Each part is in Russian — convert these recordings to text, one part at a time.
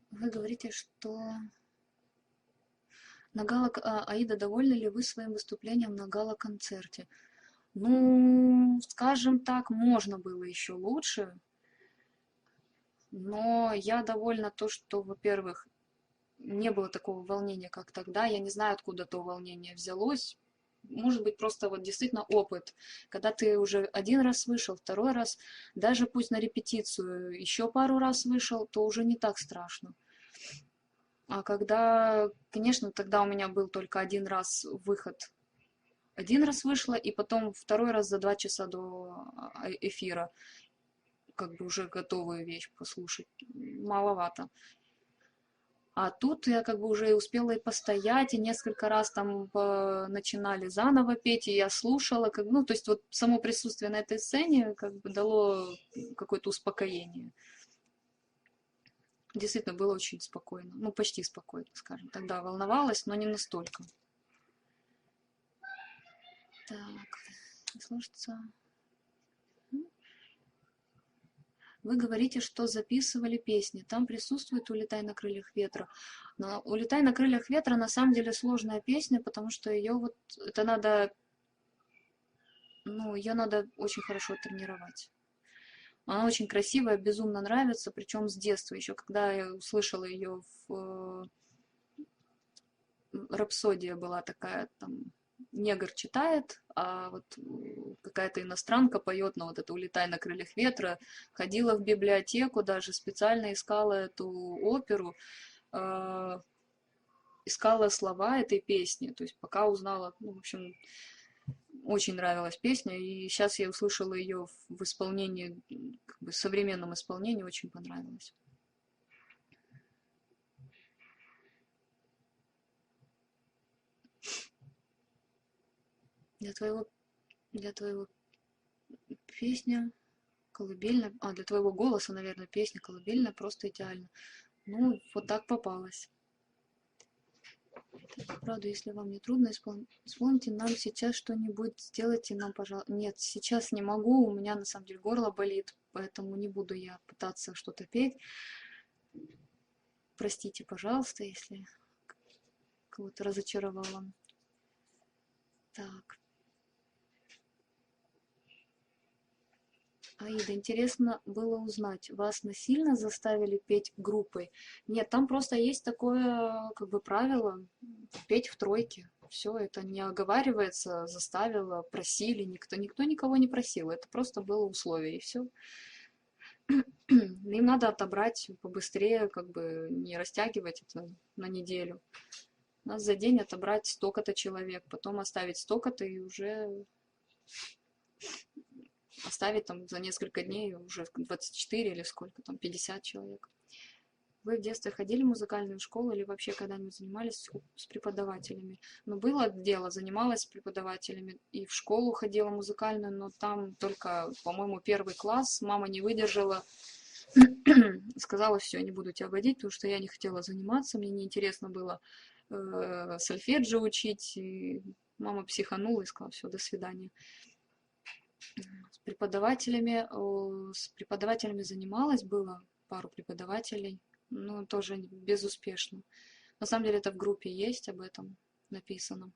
вы говорите, что на Аида, довольны ли вы своим выступлением на гала-концерте? Ну, скажем так, можно было еще лучше, но я довольна то, что, во-первых, не было такого волнения, как тогда. Я не знаю, откуда то волнение взялось. Может быть, просто вот действительно опыт. Когда ты уже один раз вышел, второй раз, даже пусть на репетицию еще пару раз вышел, то уже не так страшно. А когда, конечно, тогда у меня был только один раз выход. Один раз вышла, и потом второй раз за 2 часа до эфира. Как бы уже готовую вещь послушать. Маловато. А тут я как бы уже и успела и постоять, и несколько раз там начинали заново петь, и я слушала, как, ну, то есть вот само присутствие на этой сцене как бы дало какое-то успокоение. Действительно, было очень спокойно, ну, почти спокойно, скажем. Тогда волновалась, но не настолько. Так, слушаться. Вы говорите, что записывали песни. Там присутствует «Улетай на крыльях ветра». Но «Улетай на крыльях ветра» на самом деле сложная песня, потому что ее вот, это надо, ну, ее надо очень хорошо тренировать. Она очень красивая, безумно нравится, причем с детства. Еще когда я услышала ее в «Рапсодия» была такая, там, негр читает, а вот какая-то иностранка поет на вот это «Улетай на крыльях ветра». Ходила в библиотеку, даже специально искала эту оперу, искала слова этой песни, то есть пока узнала, ну, в общем, очень нравилась песня, и сейчас я услышала ее в исполнении, как бы современном исполнении, очень понравилось. Для твоего, для твоего песня колыбельная, для твоего голоса, наверное, песня колыбельная просто идеально. Ну, вот так попалась. Правда, если вам не трудно, исполните нам сейчас что-нибудь, сделайте нам, пожалуйста. Нет, сейчас не могу, у меня на самом деле горло болит, поэтому не буду я пытаться что-то петь. Простите, пожалуйста, если кого-то разочаровала. Так. Аида, интересно было узнать, вас насильно заставили петь группой? Нет, там просто есть такое, как бы, правило, петь в тройке. Все, это не оговаривается, заставила, просили, никто никого не просил, это просто было условие, и все. Им надо отобрать побыстрее, как бы не растягивать это на неделю. Нас за день отобрать столько-то человек, потом оставить столько-то и уже оставить там за несколько дней уже 24 или сколько там, 50 человек. Вы в детстве ходили в музыкальную школу или вообще когда-нибудь занимались с преподавателями? Ну, было дело, занималась с преподавателями. И в школу ходила музыкальную, но там только, по-моему, первый класс. Мама не выдержала, сказала, все, не буду тебя водить, потому что я не хотела заниматься, мне неинтересно было сольфеджио учить. И мама психанула и сказала, все, до свидания. С преподавателями занималась, было пару преподавателей, но тоже безуспешно. На самом деле это в группе есть, об этом написано.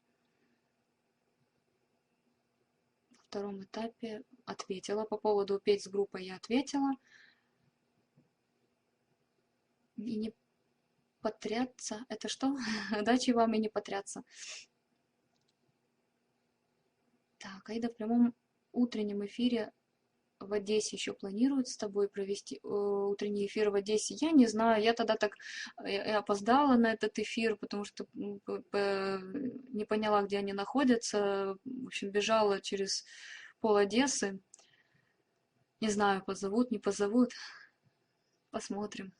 Во втором этапе ответила по поводу петь с группой, я ответила. И не потряться, это что? Удачи вам и не потряться. Так, Аида, в прямом утреннем эфире в Одессе еще планируют с тобой провести утренний эфир в Одессе? Я не знаю, я тогда так опоздала на этот эфир, потому что не поняла, где они находятся. В общем, бежала через пол Одессы. Не знаю, позовут, не позовут. Посмотрим.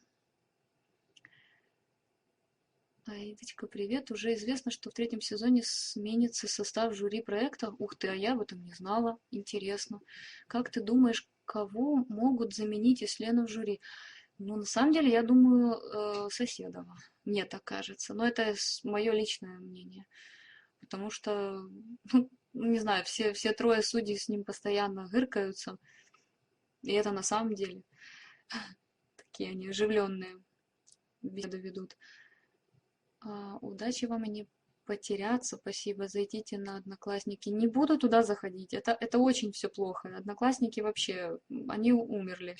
Аидочка, привет. Уже известно, что в 3-м сезоне сменится состав жюри проекта. Ух ты, а я об этом не знала. Интересно. Как ты думаешь, кого могут заменить Ислену в жюри? Ну, на самом деле, я думаю, Соседова. Мне так кажется. Но это мое личное мнение. Потому что, ну, не знаю, все трое судей с ним постоянно гыркаются. И это на самом деле. Такие они оживленные беседы ведут. Удачи вам и не потеряться. Спасибо. Зайдите на Одноклассники. Не буду туда заходить. Это очень все плохо. Одноклассники вообще, они умерли.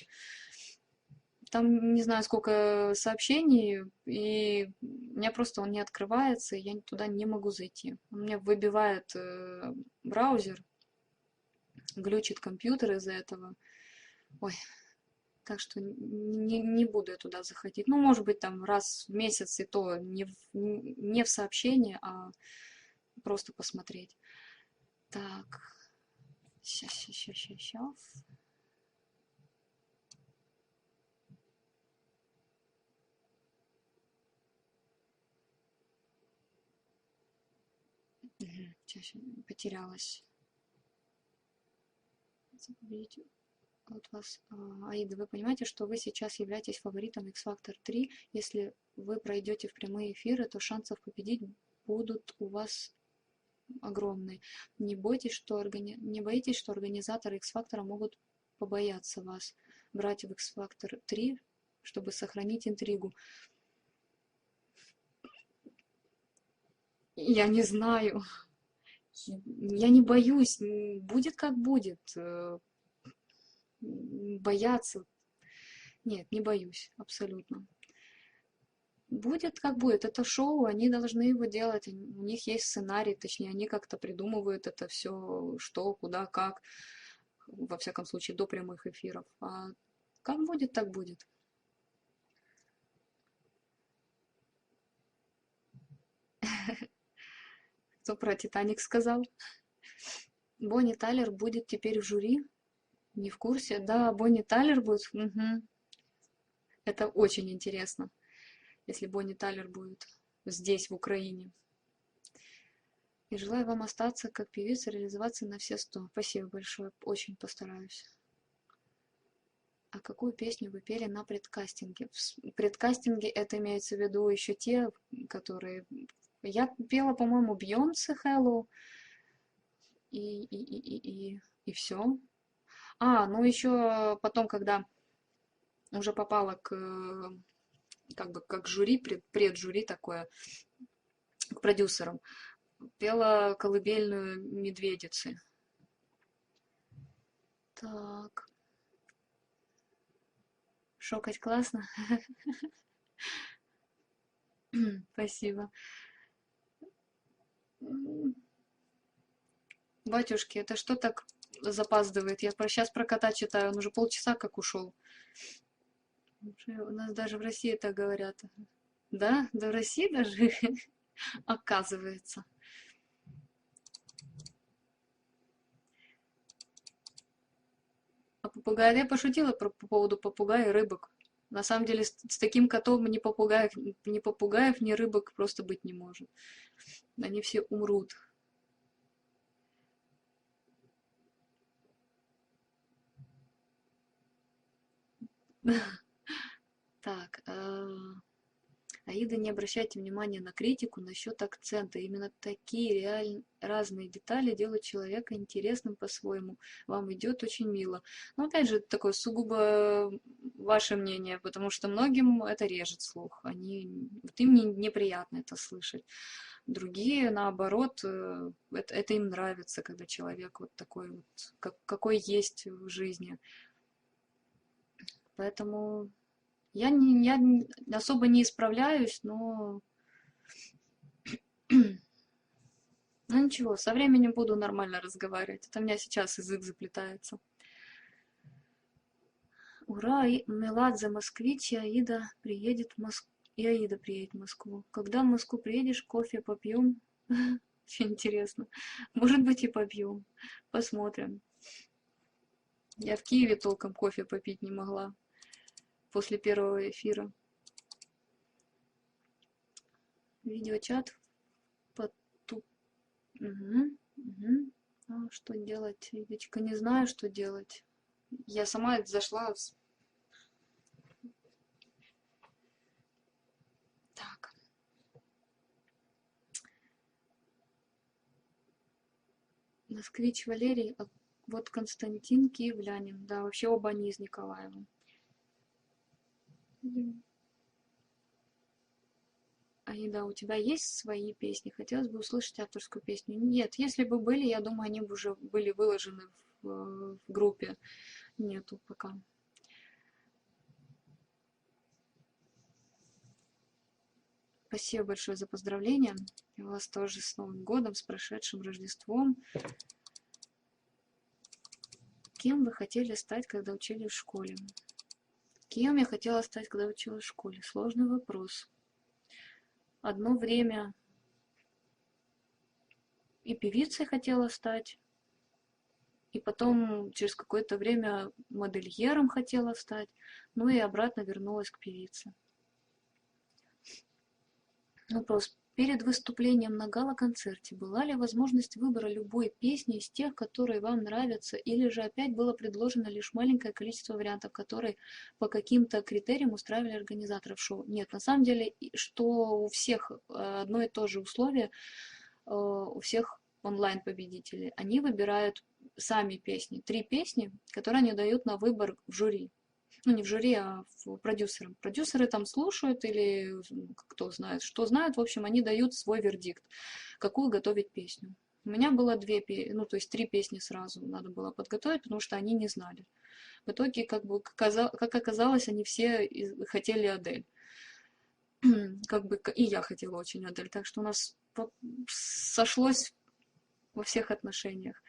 Там не знаю сколько сообщений, и у меня просто он не открывается, и я туда не могу зайти. Он меня выбивает браузер, глючит компьютер из-за этого. Ой, так что не буду я туда заходить. Ну, может быть, там раз в месяц, и то не в сообщение, а просто посмотреть. Так, сейчас. Сейчас потерялась. Вот вас, Аида, вы понимаете, что вы сейчас являетесь фаворитом X-Factor 3. Если вы пройдете в прямые эфиры, то шансов победить будут у вас огромные. Не бойтесь, что организаторы X-Factor могут побояться вас брать в X-Factor 3, чтобы сохранить интригу. Я не знаю. Я не боюсь. Будет как будет. Бояться. Нет, не боюсь. Абсолютно. Будет как будет. Это шоу, они должны его делать. У них есть сценарий, точнее, они как-то придумывают это все, что, куда, как. Во всяком случае, до прямых эфиров. А как будет, так будет. Кто про «Титаник» сказал? Бонни Тайлер будет теперь в жюри? Не в курсе? Да, Бонни Тайлер будет. Угу. Это очень интересно, если Бонни Тайлер будет здесь, в Украине. И желаю вам остаться как певица, реализоваться на все 100. Спасибо большое, очень постараюсь. А какую песню вы пели на предкастинге? В предкастинге это имеется в виду еще те, которые... Я пела, по-моему, Бейонсе Hello и все. Ну еще потом, когда уже попала как бы как жюри, преджюри такое, к продюсерам, пела колыбельную «Медведицы». Так. Шокать классно? Спасибо. Батюшки, это что так запаздывает? Я сейчас про кота читаю, он уже полчаса как ушел. У нас даже в России так говорят. Да? Да в России даже оказывается. А попугай, я пошутила по поводу попугая и рыбок. На самом деле с таким котом ни попугаев, ни рыбок просто быть не может. Они все умрут. Так, Аида, не обращайте внимания на критику насчет акцента. Именно такие реально разные детали делают человека интересным по-своему. Вам идет очень мило. Но опять же, такое сугубо ваше мнение, потому что многим это режет слух. Вот им неприятно это слышать. Другие, наоборот, это им нравится, когда человек вот такой вот, какой есть в жизни. Поэтому я особо не исправляюсь, но... Ну ничего, со временем буду нормально разговаривать. Это у меня сейчас язык заплетается. Ура, и Меладзе москвич, и Аида приедет в Москву. И Аида приедет в Москву. Когда в Москву приедешь, кофе попьем? Очень интересно. Может быть и попьем. Посмотрим. Я в Киеве толком кофе попить не могла после первого эфира. Видеочат потуп. Угу. Что делать, Лидочка? Не знаю, что делать. Я сама зашла. Так. Москвич Валерий, а вот Константин киевлянин. Да, вообще оба они из Николаева. Аида, у тебя есть свои песни? Хотелось бы услышать авторскую песню. Нет, если бы были, я думаю, они бы уже были выложены в группе. Нету пока. Спасибо большое за поздравления. И вас тоже с Новым годом, с прошедшим Рождеством. Кем вы хотели стать, когда учились в школе? Кем я хотела стать, когда училась в школе? Сложный вопрос. Одно время и певицей хотела стать, и потом через какое-то время модельером хотела стать, ну и обратно вернулась к певице. Вопрос. Перед выступлением на гала-концерте была ли возможность выбора любой песни из тех, которые вам нравятся, или же опять было предложено лишь маленькое количество вариантов, которые по каким-то критериям устраивали организаторов шоу? Нет, на самом деле, что у всех одно и то же условие, у всех онлайн-победителей. Они выбирают сами песни. 3 песни, которые они дают на выбор в жюри. Ну, не в жюри, а в продюсерам. Продюсеры там слушают или кто знает, что знают. В общем, они дают свой вердикт, какую готовить песню. У меня было 2 песни, ну, то есть 3 песни сразу надо было подготовить, потому что они не знали. В итоге, как оказалось, они все хотели Адель. Как бы и я хотела очень Адель. Так что у нас сошлось во всех отношениях.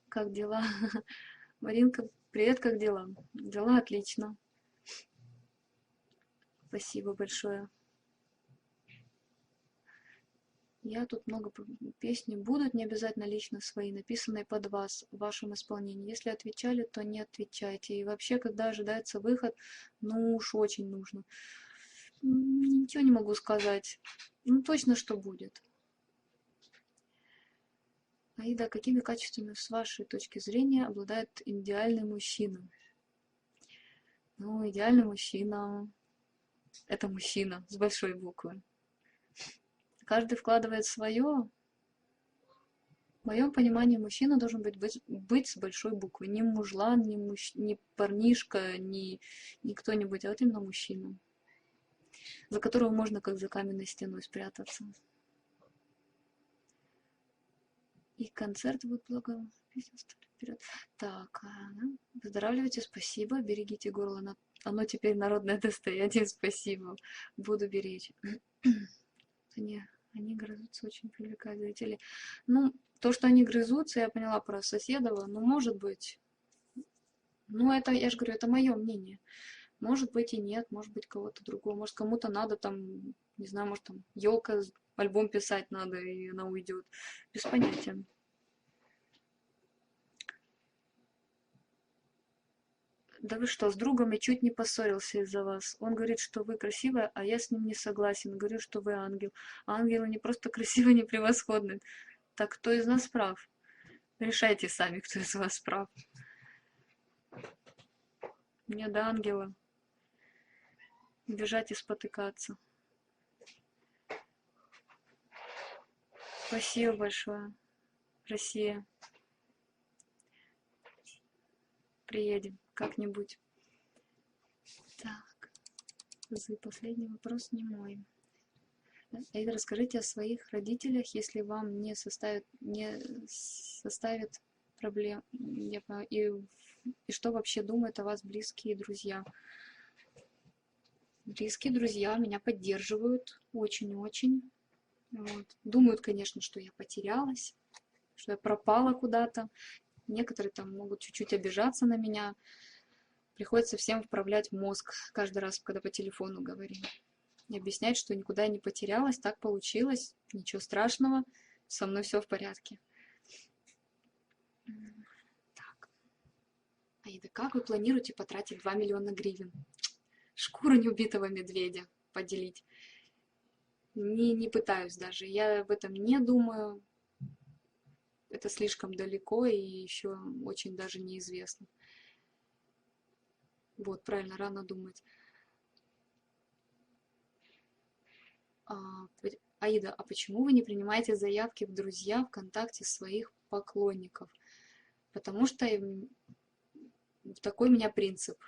Как дела? Маринка, привет, как дела? Дела отлично. Спасибо большое. Я тут много песни будут, не обязательно лично свои, написанные под вас, в вашем исполнении. Если отвечали, то не отвечайте. И вообще, когда ожидается выход, ну уж очень нужно. Ничего не могу сказать. Ну, точно, что будет. Аида, какими качествами, с вашей точки зрения, обладает идеальный мужчина? Ну, идеальный мужчина – это мужчина с большой буквы. Каждый вкладывает свое. В моем понимании мужчина должен быть с большой буквы. Не мужлан, не парнишка, не кто-нибудь, а вот именно мужчина, за которого можно как за каменной стеной спрятаться. И концерт будет благо. Вперед. Так, выздоравливайте, спасибо, берегите горло, оно теперь народное достояние, спасибо, буду беречь. Они грызутся, очень привлекают зрителей. Ну, то, что они грызутся, я поняла про Соседова, ну, может быть. Ну, это, я же говорю, это мое мнение. Может быть и нет, может быть кого-то другого. Может, кому-то надо там, не знаю, может, там елка, альбом писать надо, и она уйдет. Без понятия. Да вы что, с другом я чуть не поссорился из-за вас. Он говорит, что вы красивая, а я с ним не согласен. Говорю, что вы ангел. А ангелы не просто красивые, не превосходны. Так кто из нас прав? Решайте сами, кто из вас прав. Мне до ангела бежать и спотыкаться. Спасибо большое. Россия. Приедем как-нибудь. Так. Последний вопрос не мой. И расскажите о своих родителях, если вам не составит проблем. И что вообще думают о вас близкие друзья? Близкие друзья меня поддерживают очень-очень. Вот. Думают, конечно, что я потерялась, что я пропала куда-то. Некоторые там могут чуть-чуть обижаться на меня. Приходится всем вправлять мозг каждый раз, когда по телефону говорим. И объяснять, что никуда я не потерялась, так получилось, ничего страшного, со мной все в порядке. Так. Аида, как вы планируете потратить 2 миллиона гривен? Шкуру неубитого медведя поделить. Не пытаюсь даже, я об этом не думаю. Это слишком далеко и еще очень даже неизвестно. Вот, правильно, рано думать. Аида, а почему вы не принимаете заявки в друзья ВКонтакте своих поклонников? Потому что Такой у меня принцип.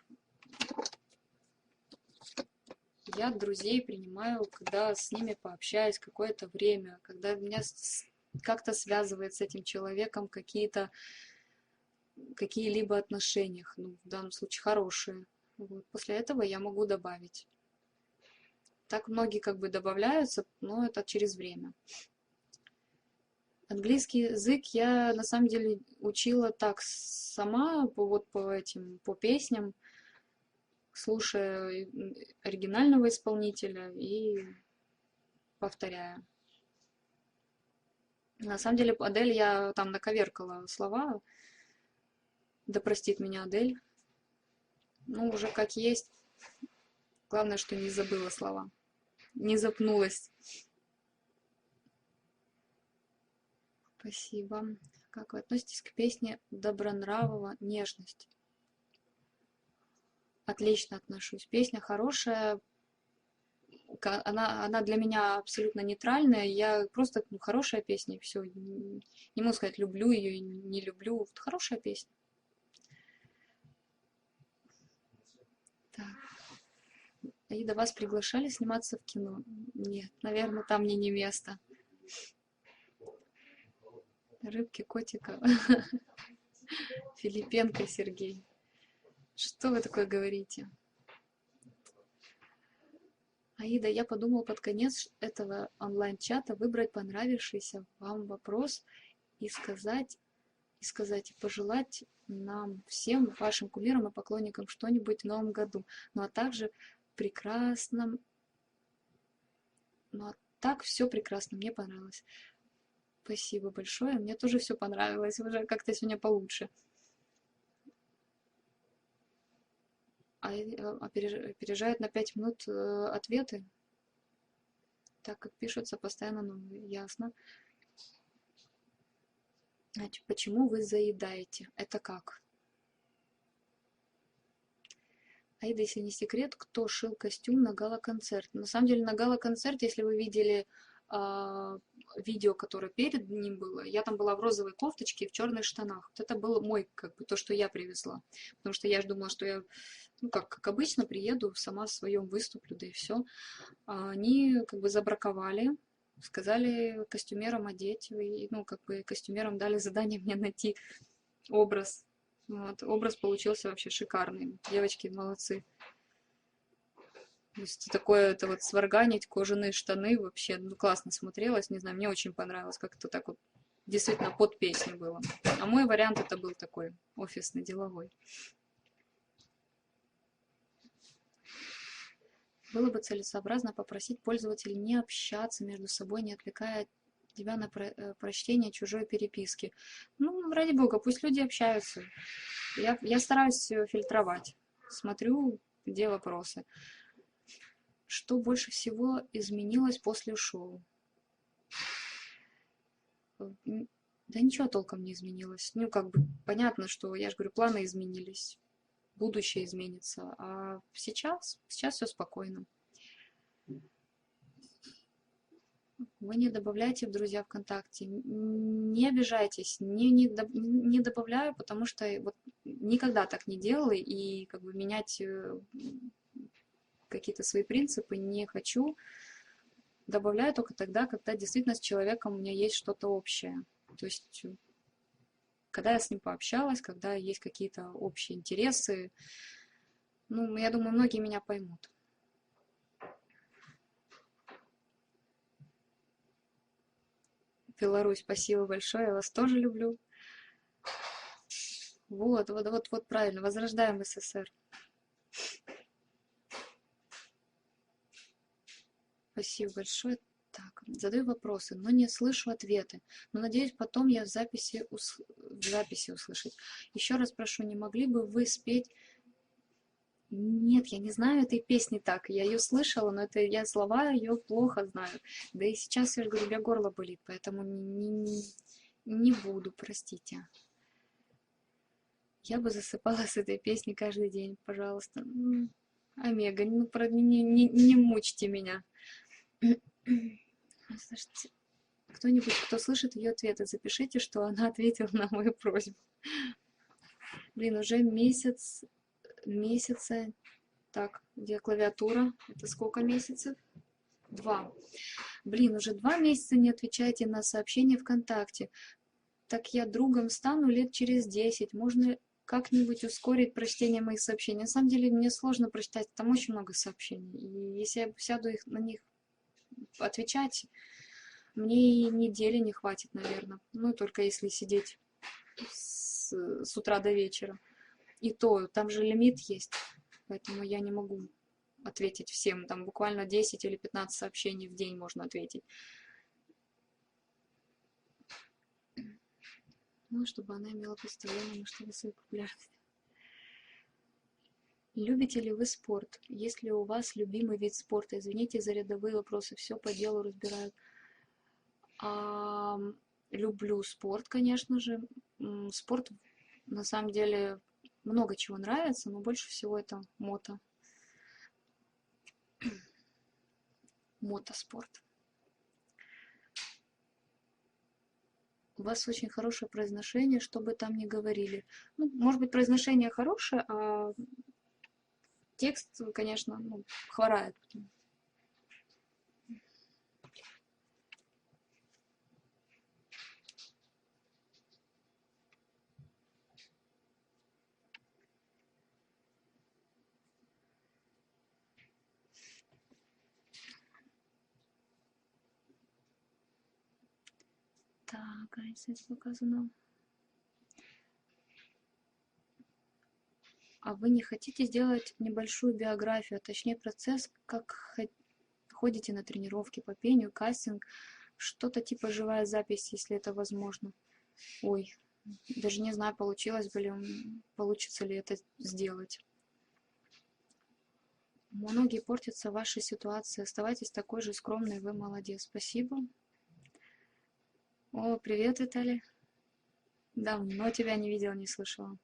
Я друзей принимаю, когда с ними пообщаюсь какое-то время, когда меня как-то связывает с этим человеком какие-либо отношения, ну, в данном случае хорошие. Вот. После этого я могу добавить. Так многие как бы добавляются, но это через время. Английский язык я на самом деле учила так сама, вот по песням, слушая оригинального исполнителя и повторяя. На самом деле Адель я там наковеркала слова, да простит меня Адель. Ну, уже как есть. Главное, что не забыла слова. Не запнулась. Спасибо. Как вы относитесь к песне Добронравова «Нежность»? Отлично отношусь. Песня хорошая. Она для меня абсолютно нейтральная. Я просто, ну, хорошая песня, и все. Не могу сказать, люблю ее, не люблю. Вот хорошая песня. Так. Аида, вас приглашали сниматься в кино? Нет, наверное, там мне не место. Рыбки, котика. Филипенко Сергей. Что вы такое говорите? Аида, я подумал под конец этого онлайн-чата выбрать понравившийся вам вопрос и сказать, и пожелать нам всем, вашим кумирам и поклонникам что-нибудь в новом году. Ну а также прекрасном... Ну а так все прекрасно, мне понравилось. Спасибо большое, мне тоже все понравилось, уже как-то сегодня получше. Опережает на 5 минут ответы, так как пишутся постоянно новые. Ясно. Значит, почему вы заедаете? Это как? Аида, если не секрет, кто шил костюм на гала-концерт? На самом деле на гала-концерт, если вы видели видео, которое перед ним было, я там была в розовой кофточке и в черных штанах. Вот это было мой, как бы, то, что я привезла. Потому что я же думала, что я, ну, как обычно, приеду, сама в своем выступлю, да и все. А они как бы забраковали, сказали костюмерам одеть, и, ну, как бы костюмерам дали задание мне найти образ. Вот. Образ получился вообще шикарный. Девочки молодцы. То есть такое, это вот сварганить, кожаные штаны, вообще, ну, классно смотрелось, не знаю, мне очень понравилось, как это так вот действительно под песню было. А мой вариант это был такой офисный, деловой. Было бы целесообразно попросить пользователей не общаться между собой, не отвлекая тебя на прочтение чужой переписки. Ну, ради бога, пусть люди общаются. Я стараюсь фильтровать. Смотрю, где вопросы. Что больше всего изменилось после шоу? Да ничего толком не изменилось. Ну, как бы понятно, что, я же говорю, планы изменились. Будущее изменится. А сейчас все спокойно. Вы не добавляйте в друзья ВКонтакте. Не обижайтесь. Не добавляю, потому что вот никогда так не делала. И как бы менять какие-то свои принципы не хочу. Добавляю только тогда, когда действительно с человеком у меня есть что-то общее. То есть, когда я с ним пообщалась, когда есть какие-то общие интересы. Ну, я думаю, многие меня поймут. Беларусь, спасибо большое, я вас тоже люблю. Вот правильно, возрождаем СССР. Спасибо большое. Так, задаю вопросы, но не слышу ответы. Но надеюсь, потом я в записи услышать. Еще раз прошу, не могли бы вы спеть... Нет, я не знаю этой песни так. Я ее слышала, но это я слова ее плохо знаю. Да и сейчас, я же говорю, у меня горло болит, поэтому не буду, простите. Я бы засыпала с этой песней каждый день, пожалуйста. Омега, ну, не мучьте меня. Слушайте, кто-нибудь, кто слышит ее ответы, запишите, что она ответила на мою просьбу. Блин, уже месяца. Так, где клавиатура? Это сколько месяцев? 2. Блин, уже 2 месяца не отвечаете на сообщения ВКонтакте. Так я другом стану лет через 10. Можно как-нибудь ускорить прочтение моих сообщений? На самом деле мне сложно прочитать, там очень много сообщений. И если я сяду на них отвечать, мне и недели не хватит, наверное. Ну, только если сидеть с утра до вечера. И то, там же лимит есть, поэтому я не могу ответить всем. Там буквально 10 или 15 сообщений в день можно ответить. Ну, чтобы она имела представление, чтобы свою популярность. Любите ли вы спорт? Есть ли у вас любимый вид спорта? Извините за рядовые вопросы, все по делу разбираю. А, люблю спорт, конечно же. Спорт, на самом деле, много чего нравится, но больше всего это мотоспорт. У вас очень хорошее произношение, что бы там ни говорили. Ну, может быть, произношение хорошее, а текст, конечно, ну, хворает. Так, здесь показано. А вы не хотите сделать небольшую биографию, а точнее процесс, как ходите на тренировки по пению, кастинг, что-то типа живая запись, если это возможно? Ой, даже не знаю, получится ли это сделать. Многие портятся вашей ситуации. Оставайтесь такой же скромной, вы молодец. Спасибо. О, привет, Виталий. Давно тебя не видела, не слышала.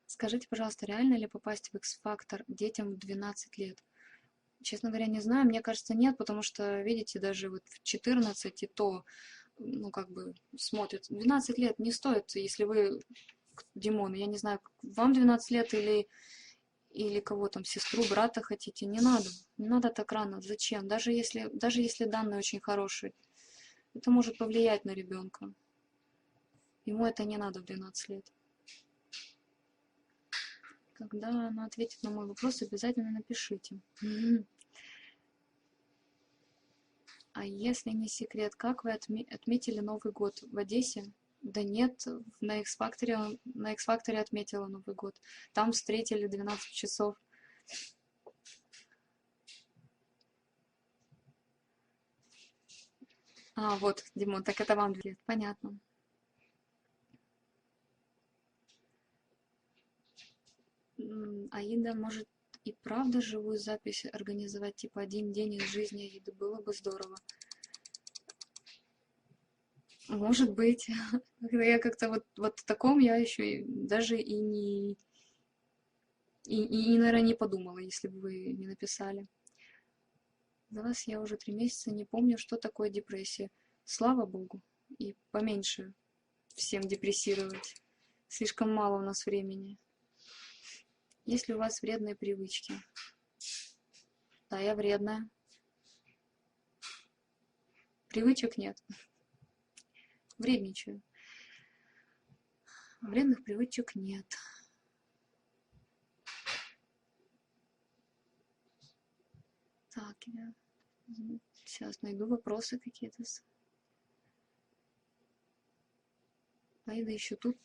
Скажите, пожалуйста, реально ли попасть в X-Factor детям в 12 лет? Честно говоря, не знаю. Мне кажется, нет, потому что, видите, даже вот в 14 и то, ну, как бы смотрят. 12 лет не стоит, если вы, Димон, я не знаю, вам 12 лет или кого там, сестру, брата хотите, не надо. Не надо так рано. Зачем? Даже если данные очень хорошие. Это может повлиять на ребенка. Ему это не надо в 12 лет. Когда она ответит на мой вопрос, обязательно напишите. А если не секрет, как вы отметили Новый год в Одессе? Да нет, на X-Factor отметила Новый год. Там встретили 12 часов. А, вот, Димон, так это вам лет. Понятно. Аида, может и правда живую запись организовать, типа один день из жизни Аиды, было бы здорово. Может быть. Я как-то вот в таком я еще даже наверное, не подумала, если бы вы не написали. За вас я уже 3 месяца не помню, что такое депрессия. Слава богу. И поменьше всем депрессировать. Слишком мало у нас времени. Есть ли у вас вредные привычки? Да, я вредная. Привычек нет. Вредничаю. Вредных привычек нет. Так, я сейчас найду вопросы какие-то. Аида еще тут.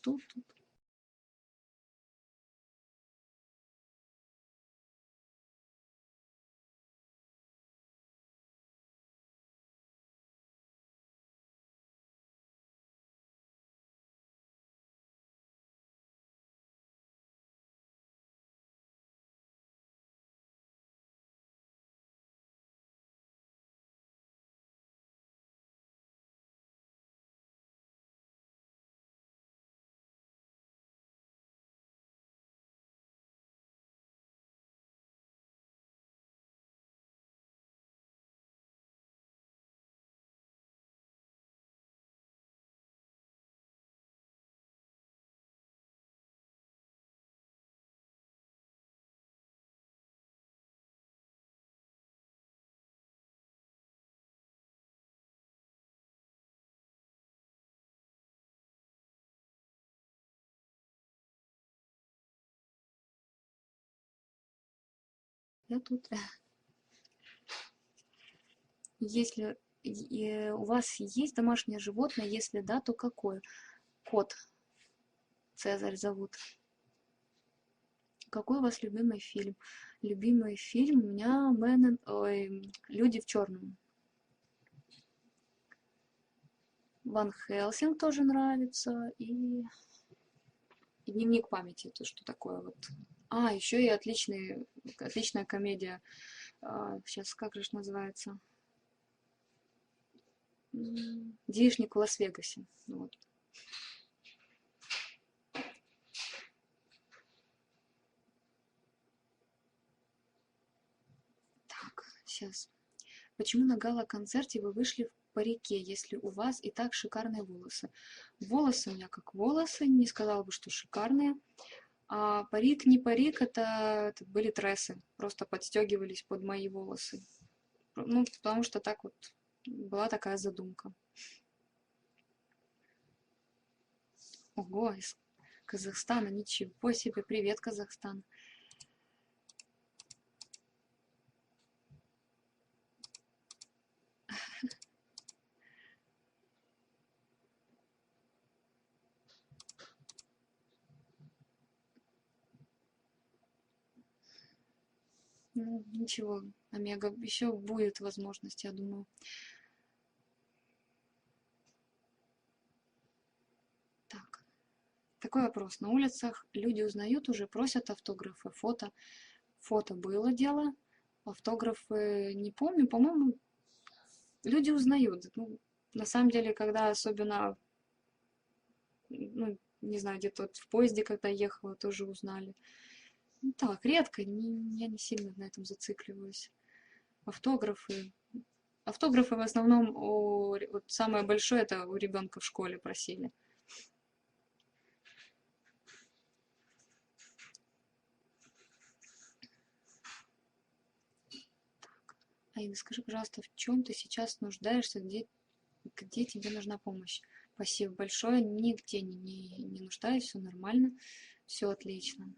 я тут. Если у вас есть домашнее животное, если да, то какое? Кот. Цезарь зовут. Какой у вас любимый фильм? Любимый фильм у меня «Люди в черном». Ван Хелсинг тоже нравится. И «Дневник памяти». Это что такое вот? Еще и отличная комедия. Сейчас как же называется? «Девичник в Лас-Вегасе». Вот. Так, сейчас. Почему на гала-концерте вы вышли в парике, если у вас и так шикарные волосы? Волосы у меня как волосы, не сказала бы, что шикарные. А парик не парик, это были трессы, просто подстегивались под мои волосы. Ну, потому что так вот была такая задумка. Ого, из Казахстана, ничего себе, привет, Казахстан. Ну, ничего, Омега, еще будет возможность, я думаю. Так, такой вопрос. На улицах люди узнают уже, просят автографы, фото. Фото было дело, автографы не помню, по-моему, люди узнают. Ну, на самом деле, когда особенно, ну, не знаю, где-то вот в поезде, когда ехала, тоже узнали. Ну, так, редко, я не сильно на этом зацикливаюсь. Автографы. Автографы в основном вот самое большое это у ребенка в школе просили. Аида, скажи, пожалуйста, в чем ты сейчас нуждаешься, где тебе нужна помощь? Спасибо большое, нигде не нуждаюсь, все нормально, все отлично.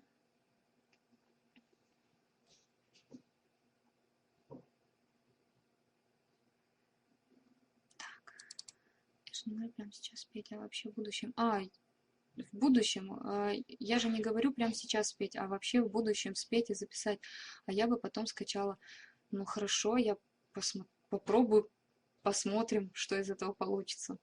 Так, я же не говорю прямо сейчас спеть, а вообще в будущем. В будущем, я же не говорю прямо сейчас спеть, а вообще в будущем спеть и записать. А я бы потом скачала. Ну хорошо, я попробую, посмотрим, что из этого получится.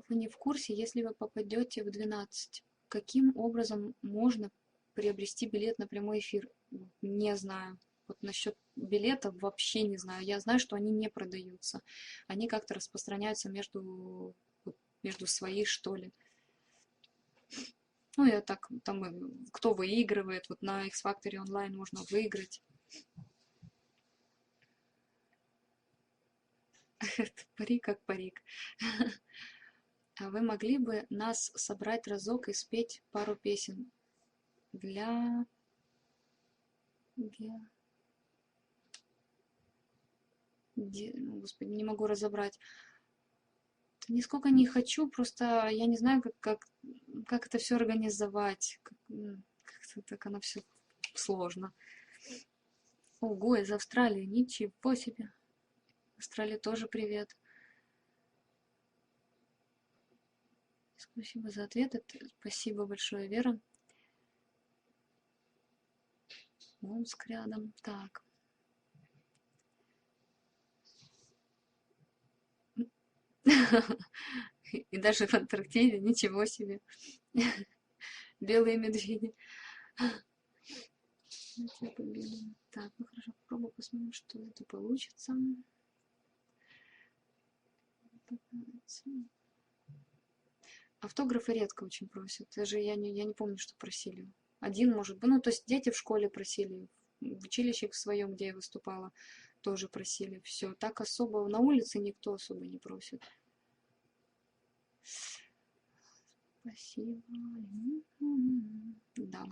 Вы не в курсе, если вы попадете в 12, каким образом можно приобрести билет на прямой эфир? Не знаю. Вот насчет билетов вообще не знаю. Я знаю, что они не продаются. Они как-то распространяются между своей, что ли. Ну, я так, там, кто выигрывает, вот на X Factor онлайн можно выиграть. Парик как парик. А вы могли бы нас собрать разок и спеть пару песен для... Господи, не могу разобрать. Нисколько не хочу, просто я не знаю, как это все организовать. Как-то так оно все сложно. Ого, из Австралии, ничего себе. Австралии тоже привет. Спасибо за ответ. Спасибо большое, Вера. Омск рядом. Так. И даже в Антарктиде, ничего себе. Белые медведи. Так, ну хорошо, попробую посмотрим, что это получится. Автографы редко очень просят. Даже я не помню, что просили. Один, может быть. Ну, то есть дети в школе просили, в училище в своем, где я выступала, тоже просили. Все. Так особо на улице никто особо не просит. Спасибо. Да.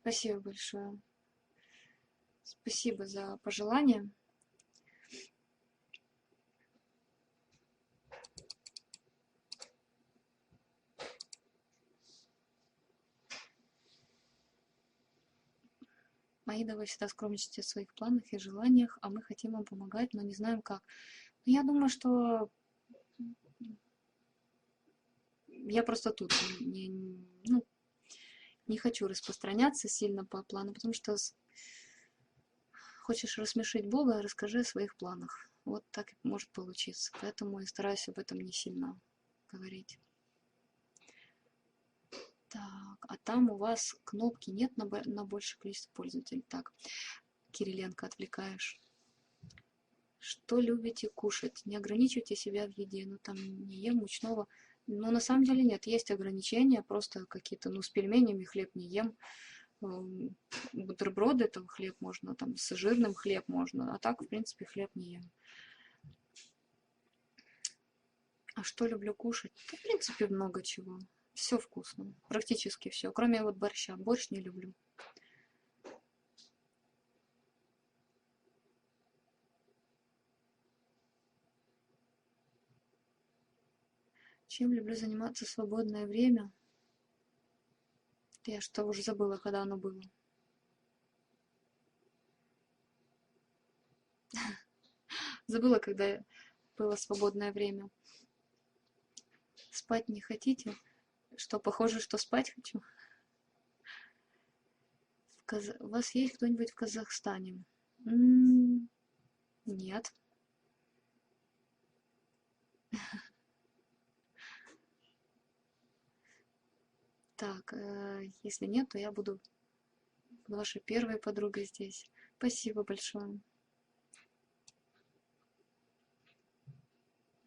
Спасибо большое. Спасибо за пожелания. Аида, вы всегда скромничаете в своих планах и желаниях, а мы хотим вам помогать, но не знаем как. Но я думаю, что я просто тут ну, не хочу распространяться сильно по плану, потому что хочешь рассмешить Бога, расскажи о своих планах. Вот так и может получиться. Поэтому я стараюсь об этом не сильно говорить. Так, а там у вас кнопки нет на большее количество пользователей. Так, Кириленко, отвлекаешь. Что любите кушать? Не ограничивайте себя в еде. Ну, там не ем мучного. Но на самом деле нет, есть ограничения. Просто какие-то, ну, с пельменями хлеб не ем. Бутерброды, это хлеб можно, там, с жирным хлеб можно. А так, в принципе, хлеб не ем. А что люблю кушать? Да, в принципе, много чего. Все вкусно. Практически все. Кроме вот борща. Борщ не люблю. Чем люблю заниматься в свободное время? Я что уже забыла, когда оно было. Забыла, когда было свободное время. Спать не хотите? Что, похоже, что спать хочу? У вас есть кто-нибудь в Казахстане? Нет. Так, если нет, то я буду вашей первой подругой здесь. Спасибо большое.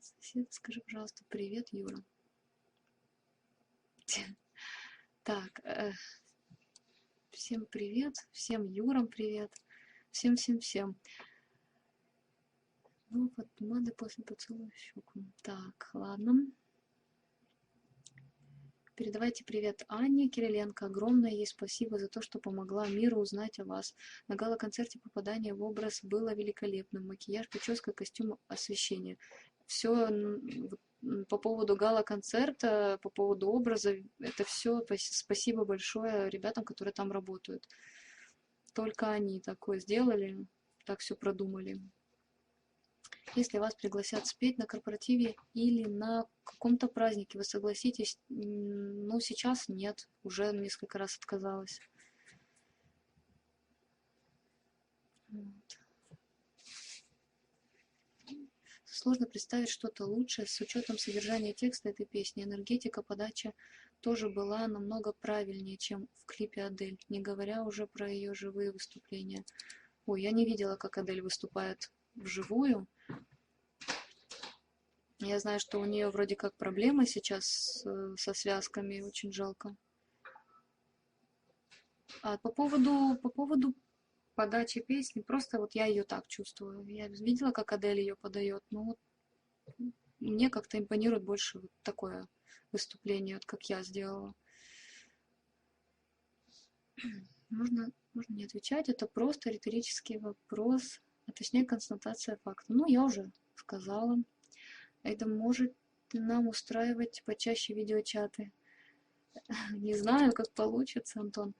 Сосед, скажи, пожалуйста, привет, Юра. Так, всем привет, всем Юрам привет, всем-всем-всем. Ну, вот помады после поцелуя в щеку. Так, ладно. Передавайте привет Анне Кириленко. Огромное ей спасибо за то, что помогла миру узнать о вас. На гала-концерте попадание в образ было великолепным. Макияж, прическа, костюм, освещение. Все по поводу гала-концерта, по поводу образа, это все спасибо большое ребятам, которые там работают. Только они такое сделали, так все продумали. Если вас пригласят спеть на корпоративе или на каком-то празднике, вы согласитесь? Ну, сейчас нет, уже несколько раз отказалась. Вот. Сложно представить что-то лучшее с учетом содержания текста этой песни. Энергетика, подача тоже была намного правильнее, чем в клипе Адель, не говоря уже про ее живые выступления. Ой, я не видела, как Адель выступает вживую. Я знаю, что у нее вроде как проблемы сейчас со связками, очень жалко. А по поводу подачи песни, просто вот я ее так чувствую. Я видела, как Адель ее подает, но вот мне как-то импонирует больше вот такое выступление, вот как я сделала. Можно не отвечать, это просто риторический вопрос, а точнее констатация факта. Ну, я уже сказала. Это может нам устраивать почаще видеочаты. Не знаю, как получится, Антон.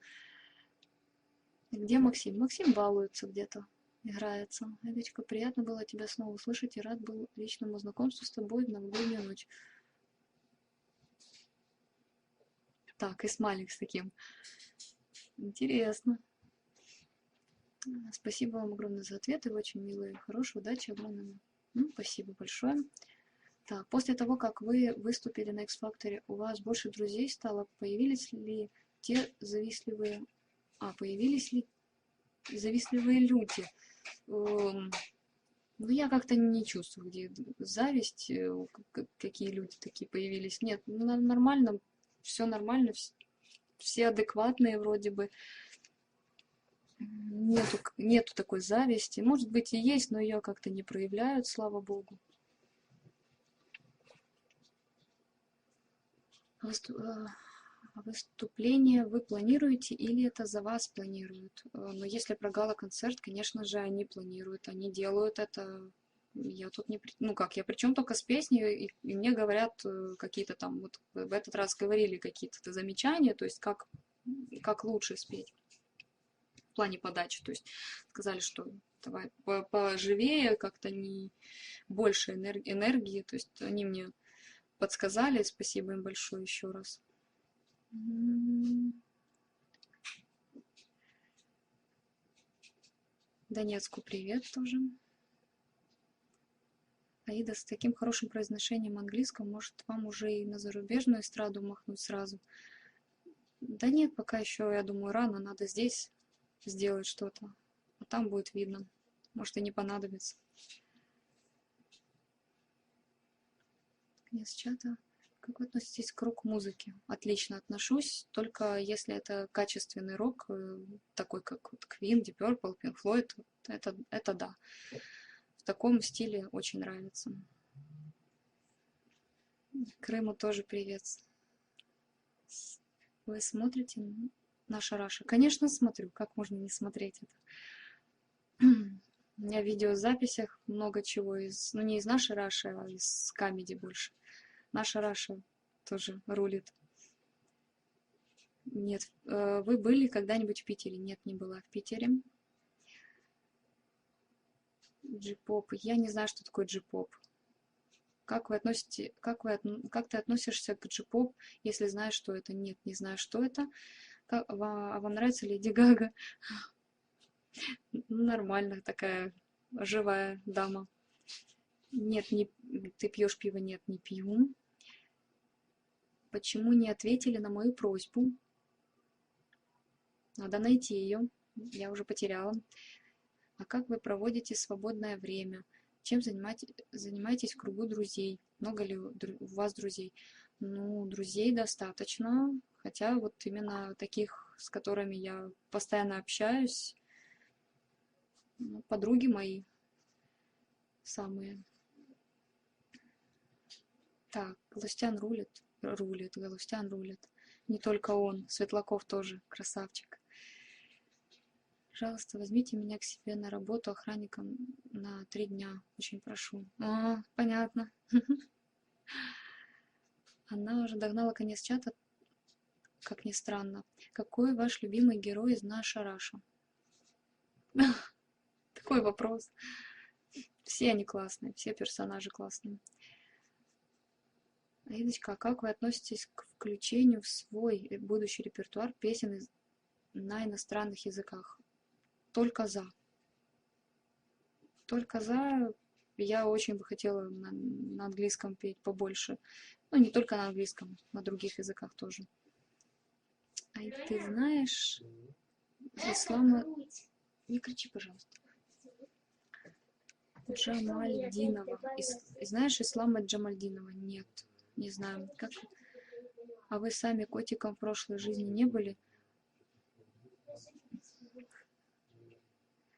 Где Максим? Максим балуется где-то, играется. Эвечка, приятно было тебя снова услышать и рад был личному знакомству с тобой в новогоднюю ночь. Так, и смайлик с таким. Интересно. Спасибо вам огромное за ответы, вы очень милые, хорошей удачи, огромное. Спасибо большое. Так, после того, как вы выступили на X-Factor, у вас больше друзей стало? Появились ли те завистливые... появились ли завистливые люди? Ну, я как-то не чувствую, где зависть, какие люди такие появились. Нет, нормально, все нормально, все адекватные вроде бы. Нету такой зависти. Может быть и есть, но ее как-то не проявляют, слава богу. Выступление вы планируете или это за вас планируют? Но если про гала-концерт, конечно же, они планируют, они делают это. Я тут не... Ну как, я причем только с песней, и мне говорят какие-то там, вот в этот раз говорили какие-то замечания, то есть как лучше спеть. плане подачи. То есть сказали, что давай поживее, как-то не больше энергии. То есть они мне подсказали, спасибо им большое еще раз. Донецку привет тоже. Аида, с таким хорошим произношением английского, может, вам уже и на зарубежную эстраду махнуть сразу? Да нет, пока еще, я думаю, рано, надо здесь сделать что-то, а там будет видно. Может, и не понадобится. Конец чата. Как вы относитесь к рок-музыке? Отлично отношусь, только если это качественный рок, такой как вот Queen, Deep Purple, Pink Floyd, это да. В таком стиле очень нравится. Крыму тоже привет. Вы смотрите наша Раша? Конечно, смотрю. Как можно не смотреть это? У меня в видеозаписях много чего из... Ну, не из нашей Раши, а из камеди больше. Наша Раша тоже рулит. Нет. Вы были когда-нибудь в Питере? Нет, не была в Питере. Джи-поп. Я не знаю, что такое джи-поп. Как ты относишься к джи-поп, если знаешь, что это? Нет, не знаю, что это. А вам нравится Леди Гага? Нормально, такая живая дама. Нет, не, ты пьешь пиво? Нет, не пью. Почему не ответили на мою просьбу? Надо найти ее. Я уже потеряла. А как вы проводите свободное время? Чем занимаетесь в кругу друзей? Много ли у вас друзей? Ну, друзей достаточно. Хотя вот именно таких, с которыми я постоянно общаюсь, ну, подруги мои самые. Так, Галустян рулит. Галустян рулит. Не только он, Светлаков тоже красавчик. Пожалуйста, возьмите меня к себе на работу охранником на 3 дня. Очень прошу. А, понятно. Она уже догнала конец чата, как ни странно. Какой ваш любимый герой из «Наша Раша»? Такой вопрос. Все они классные, все персонажи классные. Аидочка, а как вы относитесь к включению в свой будущий репертуар песен на иностранных языках? Только за. Только за. Я очень бы хотела на английском петь побольше. Ну, не только на английском, на других языках тоже. А ты знаешь Ислама... Не кричи, пожалуйста. Джамальдинова. Знаешь Ислама Джамальдинова? Нет, не знаю. Как... А вы сами котиком в прошлой жизни не были?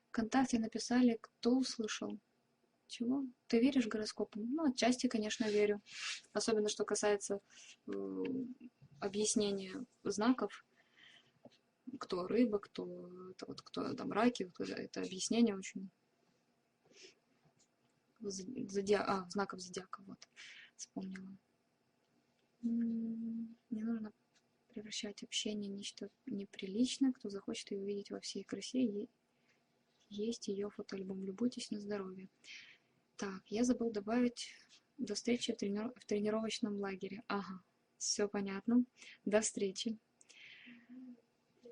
ВКонтакте написали, кто услышал. Чего? Ты веришь в гороскопы? Ну, отчасти, конечно, верю. Особенно, что касается объяснения знаков. Кто рыба, кто там раки. Это объяснение очень... знаков зодиака, вот. Вспомнила. Не нужно превращать общение в нечто неприличное. Кто захочет ее увидеть во всей красе, есть ее фотоальбом. Любуйтесь на здоровье. Так, я забыл добавить до встречи в тренировочном лагере. Ага, все понятно. До встречи.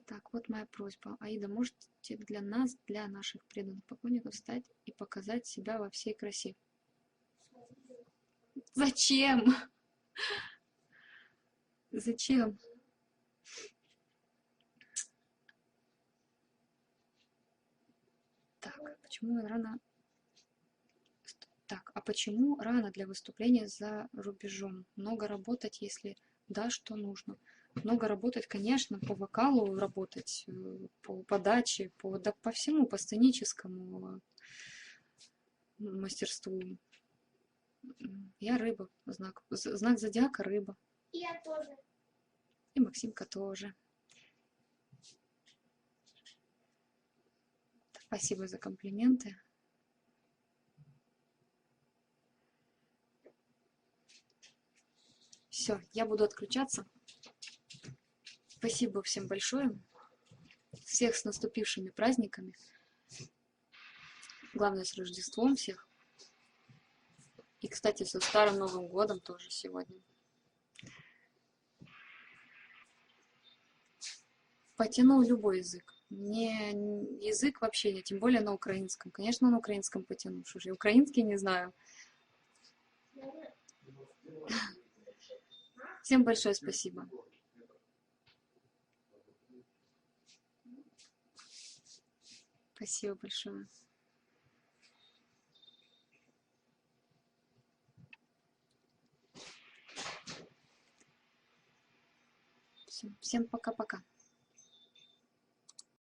Так, вот моя просьба. Аида, можете для нас, для наших преданных поклонников встать и показать себя во всей красе? Зачем? Зачем? Так, почему рано... Так, а почему рано для выступления за рубежом? Много работать, если да, что нужно? Много работать, конечно, по вокалу работать, по подаче, да по всему, по сценическому мастерству. Я рыба, знак зодиака рыба. И я тоже. И Максимка тоже. Спасибо за комплименты. Все, я буду отключаться. Спасибо всем большое. Всех с наступившими праздниками. Главное, с Рождеством всех. И, кстати, со Старым Новым Годом тоже сегодня. Потяну любой язык. Не язык вообще не, тем более на украинском. Конечно, на украинском потяну. Что же, я украинский не знаю. Всем большое спасибо. Спасибо большое. Всем пока-пока.